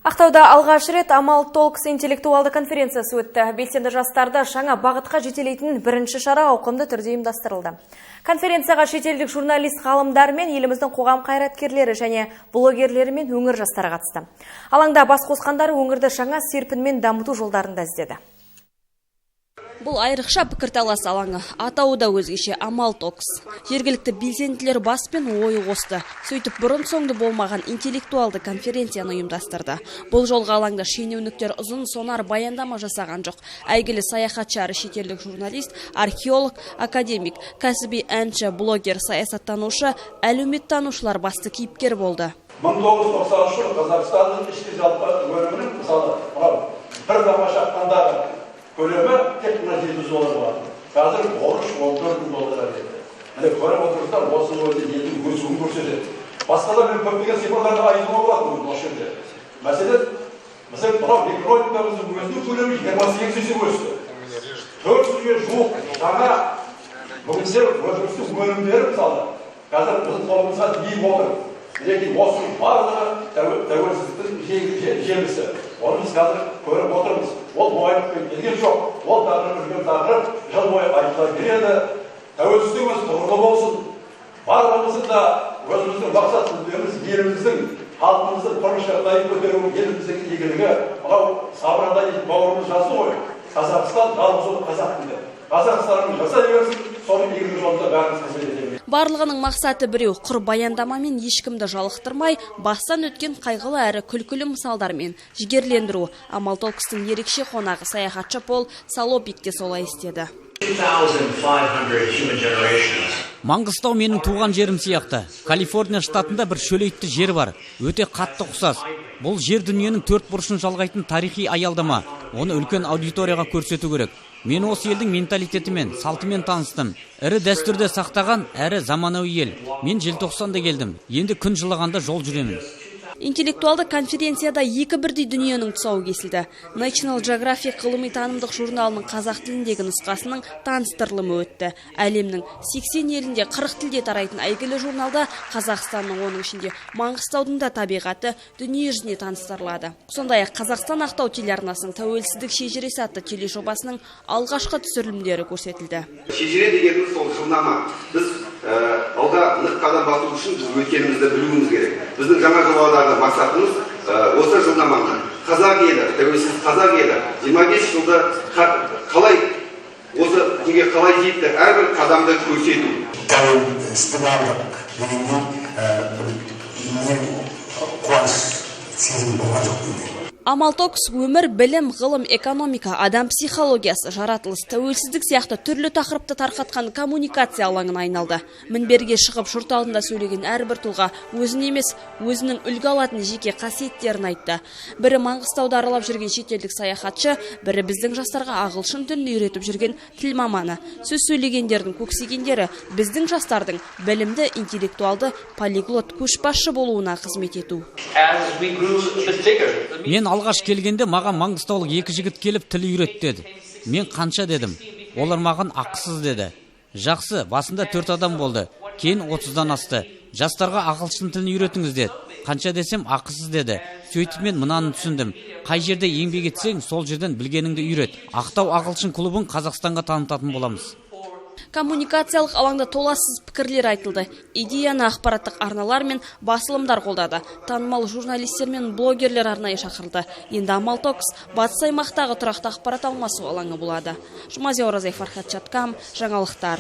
Ақтауда алғаш рет Амал Толкс интеллектуалды конференциясы өтті. Белсенді жастарды жаңа бағытқа жетелейтін бірінші шара ауқымды түрде ұйымдастырылды. Конференцияға шетелдік журналист ғалымдар мен еліміздің қоғам қайраткерлері және блогерлері мен өңір жастары қатысты. Алаңда бас қосқандар өңірді жаңа серпінмен дамыту жолдарында іздеді. Бұл айрықша пікірталас алаңы. Атауы да өзгеше Амал Толкс. Жергілікті белсенділер бас пен ой қосты. Сөйтіп бұрын соңды болмаған интеллектуалды конференцияны ұйымдастырды. Бұл жолға алаңда шенеуніктер ұзын сонар баяндама жасаған жоқ. Әйгілі саяхатшы әрі шетелдік журналист, археолог, академик, кәсіби әнші, блогер, саясаттанушы, әлеуметтанушылар басты кейіпкер болды. 1993 жылы Қазақстанның ішкі жалпы өнімінің мысалы бір дама шаққандағы көлемі тек $700 бар. Қазір $14,000 еді. Міне көріп отырсыздар, осы бойда елдің өсуін көрсетеді. Басқалар мен көптеген сипаттарға айтуға болады осы жерде. Мәселен, мынау микроэлектрондардың өзінің көлемі 28 есе өсті. 400-ге жуық жаңа бүгінде өндірістік өнімдері мысалы қазір біздің қолымызға тиіп отыр. Лекен осының барлығы тәуелсіздіктің жемісі. Оны біз қазір көріп отырмыз. Ол мұғайыппен келген жоқ. Ол жүрген тақырып жыл бойы айтыла береді. Тәуелсіздігіміз тұғырлы болсын. Барлығымыздың да өзіміздің мақсат мүддеміз еліміздің, халқымыздың тұрмыс жағдайын көтеру, еліміздің игілігі. Мынау Сабырандай бауырымыз жазды ғой. Қазақстан жалғыз ол қазақ дейді. Қазақстанның жасай берсін, соның игілігі жолында бәріміз қызмет етеміз. Барлығының мақсаты біреу, құр баяндамамен ешкімді жалықтырмай, бастан өткен қайғылы әрі күлкілі мысалдармен жігерлендіру. Амал Толкстың ерекше қонағы саяхатшы Пол Солопик те солай істеді. Маңғыстау менің туған жерім сияқты. Калифорния штатында бір шөлейтті жер бар. Өте қатты ұқсас. Бұл жер дүниенің төрт бұрышын жалғайтын тарихи аялдама. Оны үлкен аудиторияға көрсету керек. Мен осы елдің менталитетімен, салтымен таныстым. Ірі дәстүрде сақтаған, әрі заманауи ел. Мен желтоқсанда келдім. Енді күн жылығанда жол жүремін. Интеллектуалды конференцияда екі бірдей дүниенің тұсауы кесілді. National Geographic ғылыми танымдық журналының қазақ тіліндегі нұсқасының таныстырылымы өтті. Әлемнің 80 елінде 40 тілде тарайтын әйгілі журналда Қазақстанның, оның ішінде Маңғыстаудың да табиғаты дүние жүзіне таныстырылады. Сондай-ақ Қазақстан Ақтау телеарнасының тәуелсіздік шежіресі атты тележобасының алғашқы түсірілімдері көрсетілді. Шежіре дегеніміз сол жылнама. Біз алда нық қадам басу үшін біз өткенімізді білуіміз керек. Біздің жаңа жобадағы мақсатымыз осы жылнаманы қазақ елі, тәуелсіз қазақ елі 25 жылда қалай осы күнге қалай жетті, әрбір қадамды көрсету. Тәуелсіздік алдық дегенде мен қуаныш сезім болған жоқ дейді. Амал Толкс өмір, білім, ғылым, экономика, адам психологиясы, жаратылыс, тәуелсіздік сияқты түрлі тақырыпты тарқатқан коммуникация алаңына айналды. Мінберге шығып жұрт алдында сөйлеген әрбір тұлға өзін емес, өзінің үлгі алатын жеке қасиеттерін айтты. Бірі Маңғыстауды аралап жүрген шетелдік саяхатшы, бірі біздің жастарға ағылшын тілін үйретіп жүрген тіл маманы. Сөз сөйлегендердің көксегендері біздің жастардың білімді, интеллектуалды, полиглот, көшбасшы болуына қызмет ету. Мен алғаш келгенде маған маңғыстаулық екі жігіт келіп тіл үйрет деді. Мен қанша дедім. Олар маған ақысыз деді. Жақсы, басында 4 адам болды. Кейін 30-дан асты. Жастарға ағылшын тілін үйретіңіз деді. Қанша десем ақысыз деді. Сөйтіп мен мынаны түсіндім. Қай жерде еңбек етсең, сол жерден білгеніңді үйрет. Ақтау ағылшын клубын Қазақстанға танытатын боламыз. Коммуникациялық алаңда толассыз пікірлер айтылды. Идеяны ақпараттық арналар мен басылымдар қолдады. Танымал журналистер мен блогерлер арнайы шақырылды. Енді Амал Толкс батыс аймақтағы тұрақты ақпарат алмасу алаңы болады. Жұмазия Оразай, Фархат Чаткам, жаңалықтар.